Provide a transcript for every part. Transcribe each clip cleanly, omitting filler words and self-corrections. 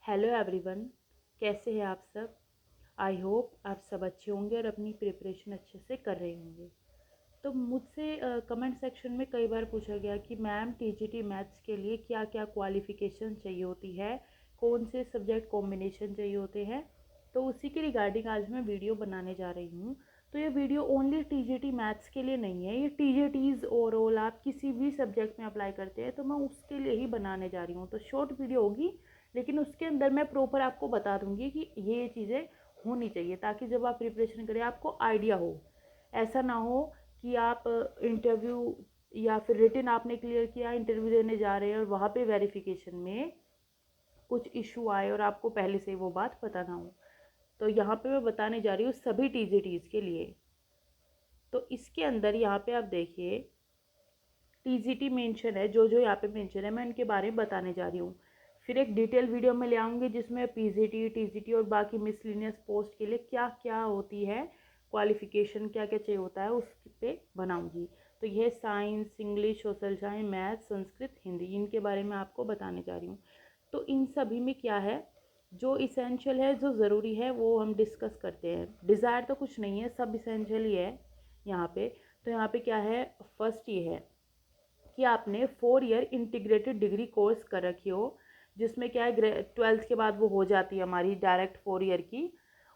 Hello everyone, कैसे हैं आप सब। आई होप आप सब अच्छे होंगे और अपनी प्रिपरेशन अच्छे से कर रहे होंगे। तो मुझसे कमेंट सेक्शन में कई बार पूछा गया कि मैम टीजीटी मैथ्स के लिए क्या क्या क्वालिफ़िकेशन चाहिए होती है, कौन से सब्जेक्ट कॉम्बिनेशन चाहिए होते हैं। तो उसी के रिगार्डिंग आज मैं वीडियो बनाने जा रही हूँ। तो ये वीडियो ओनली टीजीटी मैथ्स के लिए नहीं है, ये टीजीटीज़ ओवरऑल आप किसी भी सब्जेक्ट में अप्लाई करते हैं तो मैं उसके लिए ही बनाने जा रही हूँ। तो शॉर्ट वीडियो होगी, लेकिन उसके अंदर मैं प्रॉपर आपको बता दूँगी कि ये चीज़ें होनी चाहिए ताकि जब आप प्रिपरेशन करें आपको आइडिया हो। ऐसा ना हो कि आप इंटरव्यू या फिर रिटन आपने क्लियर किया, इंटरव्यू देने जा रहे हैं और वहाँ पे वेरिफिकेशन में कुछ इशू आए और आपको पहले से वो बात पता ना हो। तो यहाँ पे मैं बताने जा रही हूँ सभी टीजीटीज़ के लिए। तो इसके अंदर यहाँ पे आप देखिए टीजीटी मेंशन है, जो जो यहाँ पे मेंशन है मैं उनके बारे में बताने जा रही हूँ। फिर एक डिटेल वीडियो में ले आऊँगी जिसमें पीजीटी, टीजीटी और बाकी मिसलिनियस पोस्ट के लिए क्या क्या होती है, क्वालिफिकेशन क्या क्या चाहिए होता है उस पर बनाऊँगी। तो यह science, English, social science, math, Sanskrit, Hindi, इनके बारे में आपको बताने जा रही हूँ। तो इन सभी में क्या है, जो इसेंशियल है, जो ज़रूरी है वो हम डिस्कस करते हैं। डिज़ायर तो कुछ नहीं है, सब इसेंशियल ही है यहाँ पे। तो यहाँ पे क्या है, फर्स्ट ये है कि आपने 4 ईयर इंटीग्रेटेड डिग्री कोर्स कर रखी हो, जिसमें क्या है 12th के बाद वो हो जाती है हमारी डायरेक्ट 4 ईयर की।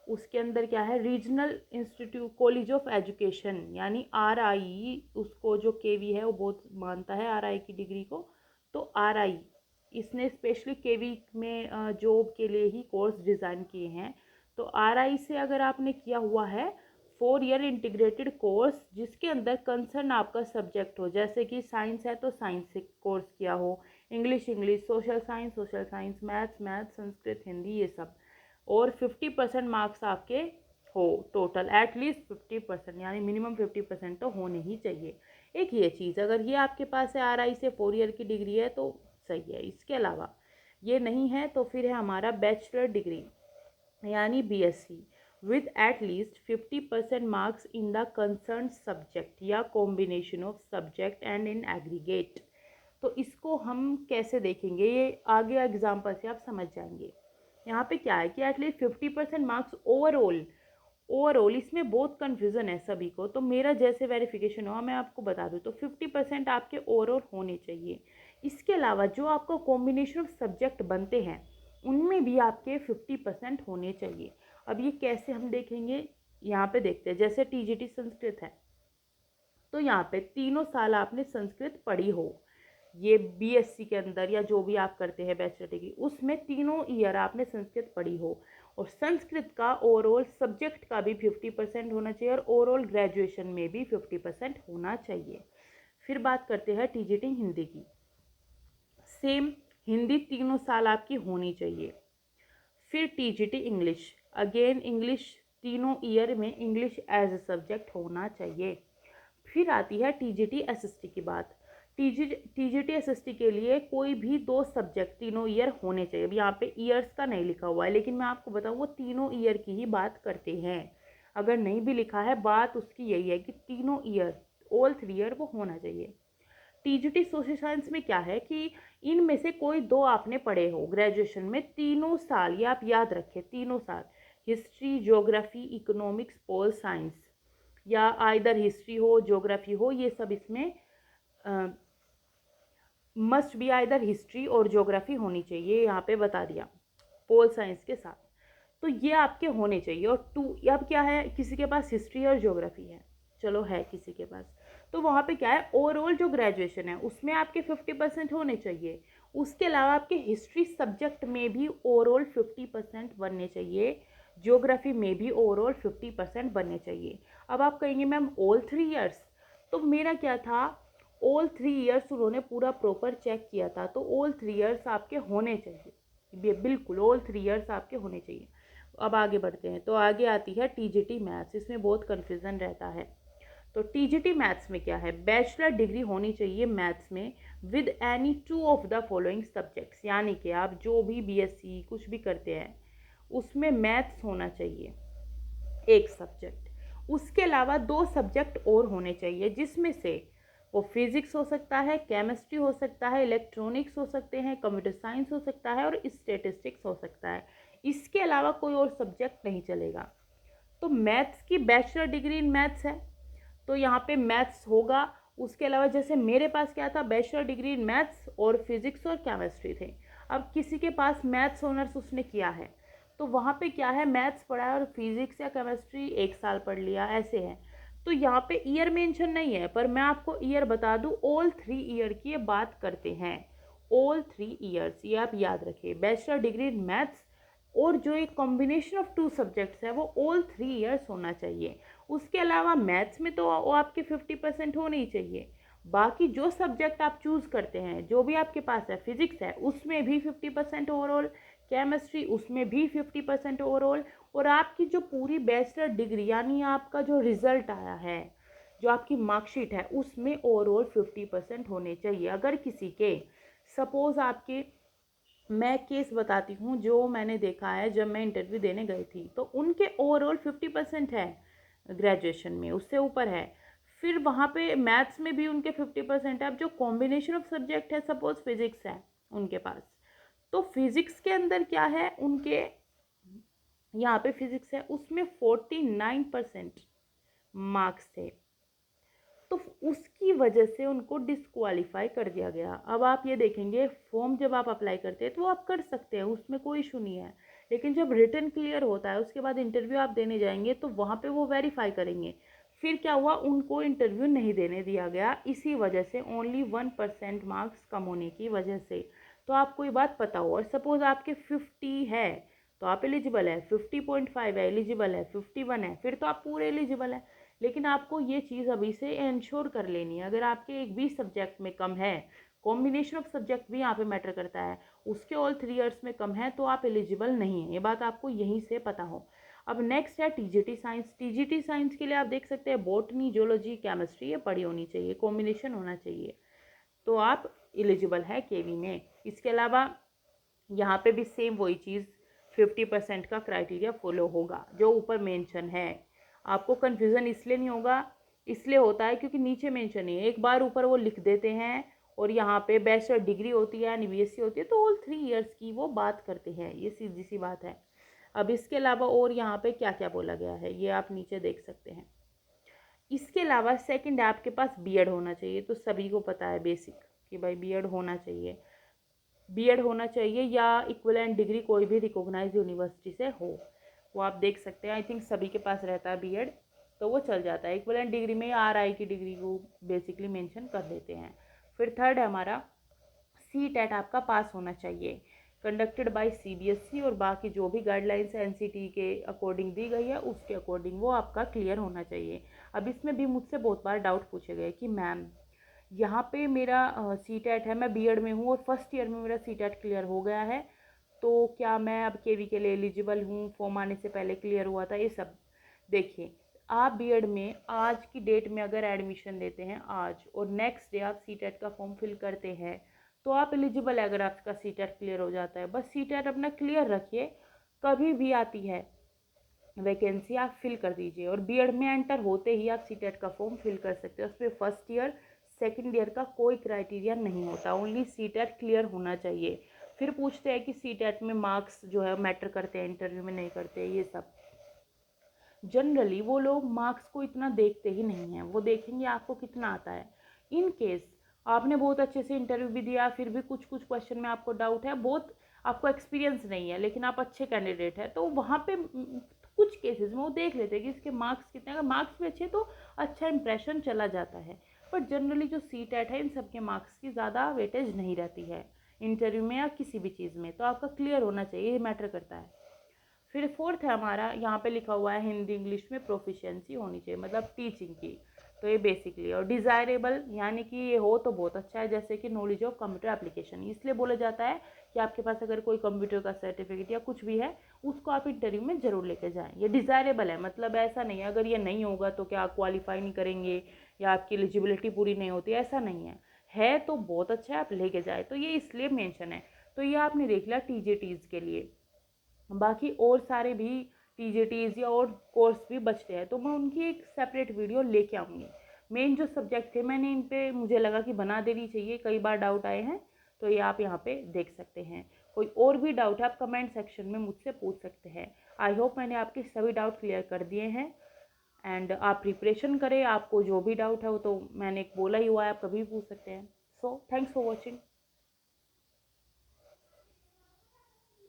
उसके अंदर क्या है, regional institute college of education यानी RI, उसको जो KV है वो बहुत मानता है RI की डिग्री को। तो RI इसने स्पेशली KV में जॉब के लिए ही कोर्स डिज़ाइन किए हैं। तो RI से अगर आपने किया हुआ है 4 ईयर इंटीग्रेटेड कोर्स जिसके अंदर कंसर्न आपका सब्जेक्ट हो, जैसे कि साइंस है तो साइंस से कोर्स किया हो, English English, social science, maths math, Sanskrit Hindi, ये सब। और 50% मार्क्स आपके हो टोटल, एटलीस्ट 50%, यानी मिनिमम 50% तो होने ही चाहिए। एक ये चीज़, अगर ये आपके पास है RI से 4 ईयर की डिग्री है तो सही है। इसके अलावा ये नहीं है तो फिर है हमारा बैचलर डिग्री यानी BSc with at least 50% marks in the concerned subject या combination of subject and in aggregate। तो इसको हम कैसे देखेंगे, ये आगे एग्जाम्पल से आप समझ जाएंगे। यहाँ पे क्या है कि एटलीस्ट 50% मार्क्स ओवरऑल इसमें बहुत कन्फ्यूज़न है सभी को। तो मेरा जैसे वेरिफिकेशन हुआ मैं आपको बता दूँ, तो 50% आपके ओवरऑल होने चाहिए। इसके अलावा जो आपका कॉम्बिनेशन ऑफ सब्जेक्ट बनते हैं उनमें भी आपके 50% होने चाहिए। अब ये कैसे हम देखेंगे, यहाँ पे देखते हैं। जैसे टीजीटी संस्कृत है तो यहाँ पे 3 साल आपने संस्कृत पढ़ी हो, ये BSc के अंदर या जो भी आप करते हैं बैचलर डिग्री, उसमें 3 ईयर आपने संस्कृत पढ़ी हो। और संस्कृत का ओवरऑल सब्जेक्ट का भी 50% होना चाहिए और ओवरऑल ग्रेजुएशन में भी 50% होना चाहिए। फिर बात करते हैं टीजीटी हिंदी की। सेम, हिंदी 3 साल आपकी होनी चाहिए। फिर TGT English, again English 3 year में इंग्लिश एज ए सब्जेक्ट होना चाहिए। फिर आती है टीजीटी SST की बात। टीजीटी SST के लिए कोई भी 2 सब्जेक्ट 3 ईयर होने चाहिए। अब यहाँ पे ईयर्स का नहीं लिखा हुआ है, लेकिन मैं आपको बताऊँ वो 3 ईयर की ही बात करते हैं। अगर नहीं भी लिखा है, बात उसकी यही है कि 3 ईयर, ऑल 3 ईयर वो होना चाहिए। टीजीटी सोशल साइंस में क्या है कि इनमें से कोई 2 आपने पढ़े हो ग्रेजुएशन में 3 साल, ये आप याद रखें 3 साल। History, geography, economics, pol science, या आइदर हिस्ट्री हो ज्योग्राफी हो, ये सब इसमें मस्ट बी आइदर हिस्ट्री और ज्योग्राफी होनी चाहिए, यहाँ पे बता दिया पोल साइंस के साथ। तो ये आपके होने चाहिए। और 2, अब क्या है, किसी के पास हिस्ट्री और ज्योग्राफी है, चलो है किसी के पास, तो वहाँ पे क्या है, ओवरऑल जो ग्रेजुएशन है उसमें आपके 50% होने चाहिए। उसके अलावा आपके हिस्ट्री सब्जेक्ट में भी ओवरऑल 50% बनने चाहिए, ज्योग्राफी में भी ओवरऑल 50% बनने चाहिए। अब आप कहेंगे मैम ऑल 3 ईयर्स, तो मेरा क्या था, ऑल 3 ईयर्स उन्होंने पूरा प्रॉपर चेक किया था, तो ऑल 3 ईयर्स आपके होने चाहिए, बिल्कुल ऑल 3 ईयर्स आपके होने चाहिए। अब आगे बढ़ते हैं। तो आगे आती है टीजीटी मैथ्स, इसमें बहुत कन्फ्यूज़न रहता है। तो टीजीटी मैथ्स में क्या है, बैचलर डिग्री होनी चाहिए मैथ्स में with any 2 of the following subjects, यानी कि आप जो भी BSc कुछ भी करते हैं उसमें मैथ्स होना चाहिए एक सब्जेक्ट। उसके अलावा 2 सब्जेक्ट और होने चाहिए, जिसमें से वो फिजिक्स हो सकता है, केमिस्ट्री हो सकता है, इलेक्ट्रॉनिक्स हो सकते हैं, कंप्यूटर साइंस हो सकता है और स्टैटिस्टिक्स हो सकता है। इसके अलावा कोई और सब्जेक्ट नहीं चलेगा। तो मैथ्स की बैचलर डिग्री इन मैथ्स है, तो यहाँ पे मैथ्स होगा। उसके अलावा जैसे मेरे पास क्या था, बैचलर डिग्री इन मैथ्स और फिजिक्स और केमिस्ट्री थे। अब किसी के पास मैथ्स ऑनर्स उसने किया है, तो वहाँ पे क्या है, मैथ्स पढ़ा है और फिजिक्स या केमिस्ट्री 1 साल पढ़ लिया, ऐसे है। तो यहाँ पे ईयर मेंशन नहीं है, पर मैं आपको ईयर बता दूँ, ऑल 3 ईयर की ये बात करते हैं। ऑल 3 ईयर्स, ये आप याद रखिए, बैचलर डिग्री इन मैथ्स और जो एक कॉम्बिनेशन ऑफ 2 सब्जेक्ट्स है वो ऑल 3 ईयर्स होना चाहिए। उसके अलावा मैथ्स में तो वो आपके 50% होने ही चाहिए। बाकी जो सब्जेक्ट आप चूज़ करते हैं, जो भी आपके पास है, फिजिक्स है उसमें भी 50% ओवरऑल, केमिस्ट्री उसमें भी 50% ओवरऑल, और आपकी जो पूरी बैचलर डिग्री यानी आपका जो रिजल्ट आया है, जो आपकी मार्कशीट है, उसमें ओवरऑल 50% होने चाहिए। अगर किसी के सपोज आपके, मैं केस बताती हूँ जो मैंने देखा है, जब मैं इंटरव्यू देने गई थी तो उनके ओवरऑल 50% है ग्रेजुएशन में, उससे ऊपर है। फिर वहाँ पे मैथ्स में भी उनके 50% है। अब जो कॉम्बिनेशन ऑफ सब्जेक्ट है, सपोज फिजिक्स है उनके पास, तो फिजिक्स के अंदर क्या है उनके, यहाँ पे फिजिक्स है उसमें 49% मार्क्स थे, तो उसकी वजह से उनको डिस्क्वालीफाई कर दिया गया। अब आप ये देखेंगे, फॉर्म जब आप अप्लाई करते हैं तो वो आप कर सकते हैं, उसमें कोई इशू नहीं है, लेकिन जब रिटन क्लियर होता है उसके बाद इंटरव्यू आप देने जाएंगे तो वहाँ पे वो वेरीफाई करेंगे। फिर क्या हुआ, उनको इंटरव्यू नहीं देने दिया गया, इसी वजह से, ओनली 1% मार्क्स कम होने की वजह से। तो आपको ये बात पता हो, और सपोज आपके 50 है तो आप एलिजिबल है, 50.5 है एलिजिबल है, 51 है फिर तो आप पूरे एलिजिबल है। लेकिन आपको ये चीज़ अभी से इंश्योर कर लेनी है। अगर आपके एक भी सब्जेक्ट में कम है, कॉम्बिनेशन ऑफ सब्जेक्ट भी यहाँ पे मैटर करता है, उसके ऑल 3 ईयर्स में कम है, तो आप एलिजिबल नहीं है, ये बात आपको यहीं से पता हो। अब नेक्स्ट है टीजीटी साइंस। टीजीटी साइंस के लिए आप देख सकते हैं बॉटनी, जियोलॉजी, केमिस्ट्री ये पढ़ी होनी चाहिए, कॉम्बिनेशन होना चाहिए, तो आप एलिजिबल है केवी में। इसके अलावा यहाँ पे भी सेम वही चीज़, 50% का क्राइटेरिया फॉलो होगा जो ऊपर मेंशन है। आपको कन्फ्यूज़न इसलिए नहीं होगा, इसलिए होता है क्योंकि नीचे मेंशन है, एक बार ऊपर वो लिख देते हैं और यहाँ पे बैचलर डिग्री होती है यानी बीएससी होती है, तो ऑल 3 ईयर्स की वो बात करते हैं, ये सीधी सी बात है। अब इसके अलावा और यहाँ पे क्या क्या बोला गया है ये आप नीचे देख सकते हैं। इसके अलावा सेकंड आपके पास बीएड होना चाहिए, तो सभी को पता है बेसिक कि भाई बीएड होना चाहिए, बीएड होना चाहिए या इक्विवेलेंट डिग्री कोई भी रिकॉग्नाइज यूनिवर्सिटी से हो, वो आप देख सकते हैं। आई थिंक सभी के पास रहता है बीएड, तो वो चल जाता है। इक्विवेलेंट डिग्री में आरआई की डिग्री को बेसिकली मेंशन कर देते हैं। फिर थर्ड है हमारा सीटेट, आपका पास होना चाहिए, कंडक्टेड बाय सीबीएसई, और बाकी जो भी गाइडलाइंस एनसीटी के अकॉर्डिंग दी गई है उसके अकॉर्डिंग वो आपका क्लियर होना चाहिए। अब इसमें भी मुझसे बहुत बार डाउट पूछे गए कि मैम यहाँ पे मेरा सीटेट है, मैं बीएड में हूँ और फर्स्ट ईयर में मेरा सीटेट क्लियर हो गया है, तो क्या मैं अब केवी के लिए एलिजिबल हूँ, फॉर्म आने से पहले क्लियर हुआ था, ये सब देखिए। आप बीएड में आज की डेट में अगर एडमिशन लेते हैं आज, और नेक्स्ट डे आप सीटेट का फॉर्म फिल करते हैं, तो आप एलिजिबल है अगर आपका सीटेट क्लियर हो जाता है। बस सीटेट अपना क्लियर रखिए, कभी भी आती है वैकेंसी आप फिल कर दीजिए, और बीएड में एंटर होते ही आप सीटेट का फॉर्म फिल कर सकते हैं। उसमें फर्स्ट ईयर सेकंड ईयर का कोई क्राइटेरिया नहीं होता, ओनली सीटेट क्लियर होना चाहिए। फिर पूछते हैं कि सीटेट में मार्क्स जो है मैटर करते हैं, इंटरव्यू में नहीं करते, ये सब जनरली वो लोग मार्क्स को इतना देखते ही नहीं हैं, वो देखेंगे आपको कितना आता है। इन केस आपने बहुत अच्छे से इंटरव्यू भी दिया, फिर भी कुछ कुछ क्वेश्चन में आपको डाउट है, बहुत आपको एक्सपीरियंस नहीं है, लेकिन आप अच्छे कैंडिडेट हैं, तो वहाँ पे कुछ केसेस में वो देख लेते हैं कि इसके मार्क्स कितने, अगर मार्क्स भी अच्छे तो अच्छा इंप्रेशन चला जाता है। बट जनरली जो सीटेट है इन सबके मार्क्स की ज़्यादा वेटेज नहीं रहती है इंटरव्यू में या किसी भी चीज़ में, तो आपका क्लियर होना चाहिए, ये मैटर करता है। फिर फोर्थ है हमारा, यहाँ पे लिखा हुआ है हिंदी इंग्लिश में प्रोफिशिएंसी होनी चाहिए, मतलब टीचिंग की, तो ये बेसिकली, और डिज़ायरेबल यानी कि ये हो तो बहुत अच्छा है, जैसे कि नॉलेज ऑफ कंप्यूटर एप्लीकेशन, इसलिए बोला जाता है कि आपके पास अगर कोई कंप्यूटर का सर्टिफिकेट या कुछ भी है उसको आप इंटरव्यू में ज़रूर लेके जाएँ। ये डिज़ायरेबल है, मतलब ऐसा नहीं है अगर ये नहीं होगा तो क्या क्वालिफाई नहीं करेंगे या आपकी एलिजिबिलिटी पूरी नहीं होती, ऐसा नहीं है तो बहुत अच्छा है, आप लेके जाए, तो ये इसलिए मेंशन है। तो ये आपने देख लिया टीजीटीज़ के लिए। बाकी और सारे भी टीजीटीज़ या और कोर्स भी बचते हैं, तो मैं उनकी एक सेपरेट वीडियो लेके आऊँगी। मेन जो सब्जेक्ट थे मैंने इन पे मुझे लगा कि बना देनी चाहिए, कई बार डाउट आए हैं, तो ये आप यहाँ पे देख सकते हैं। कोई और भी डाउट है आप कमेंट सेक्शन में मुझसे पूछ सकते हैं। आई होप मैंने आपके सभी डाउट क्लियर कर दिए हैं। एंड आप प्रिपरेशन करें, आपको जो भी डाउट है वो तो मैंने बोला ही हुआ है, आप कभी भी पूछ सकते हैं। So thanks for watching.